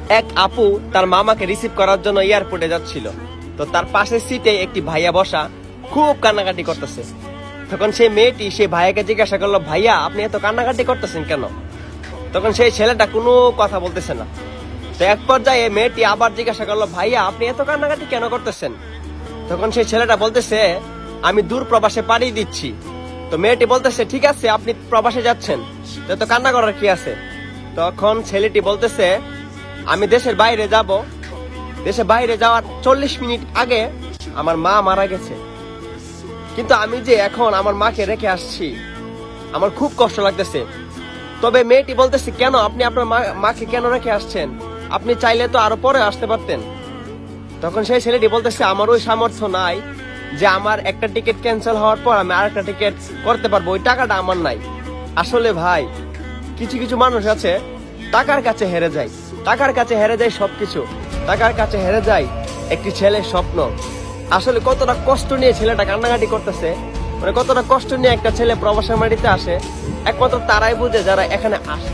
এক আপু তার মামাকে রিসিভ করার জন্য এয়ারপোর্টে যাচ্ছিল। তো তার পাশের সিটে একটি ভাইয়া বসা, খুব কান্নাকাটি করতেছে। তখন সেই মেয়েটি সেই ভাইয়াকে জিজ্ঞাসা করলো, ভাইয়া আপনি এত কান্নাকাটি করতেছেন কেন? তখন সেই ছেলেটা কোনো কথা বলতেছে না। তো এক পর্যায়ে মেয়েটি আবার জিজ্ঞাসা করলো, ভাইয়া আপনি এত কান্নাকাটি কেন করতেছেন? তখন সেই ছেলেটা বলতেছে, আমি দূর প্রবাসে পাড়ি দিচ্ছি। তো মেয়েটি বলতেছে, ঠিক আছে আপনি প্রবাসে যাচ্ছেন, তো কান্না করার কি আছে? তখন ছেলেটি বলতেছে, আমি দেশের বাইরে যাব, দেশের বাইরে যাওয়ার 40 মিনিট আগে আমার মা মারা গেছে, কিন্তু আমি যে এখন আমার মাকে রেখে আসছি, আমার খুব কষ্ট লাগতেছে। তবে মেয়েটি বলতেছে, কেন আপনি আপনার মাকে কেন রেখে আসছেন? আপনি চাইলে তো আরো পরে আসতে পারতেন। তখন সেই ছেলেটি বলতেছে, আমার ওই সামর্থ্য নাই যে আমার একটা টিকিট ক্যান্সেল হওয়ার পর আমি আরেকটা টিকিট করতে পারবো, ওই টাকাটা আমার নাই। আসলে ভাই, কিছু কিছু মানুষ আছে টাকার কাছে হেরে যায়, টাকার কাছে হেরে যায় সবকিছু, টাকার কাছে হেরে যায় একটি ছেলের স্বপ্ন। আসলে কতটা কষ্ট নিয়ে ছেলেটা কান্নাকাটি করতেছে, মানে কতটা কষ্ট নিয়ে একটা ছেলে প্রবাসের মাটিতে আসে, একমাত্র তারাই বুঝে যারা এখানে আসে।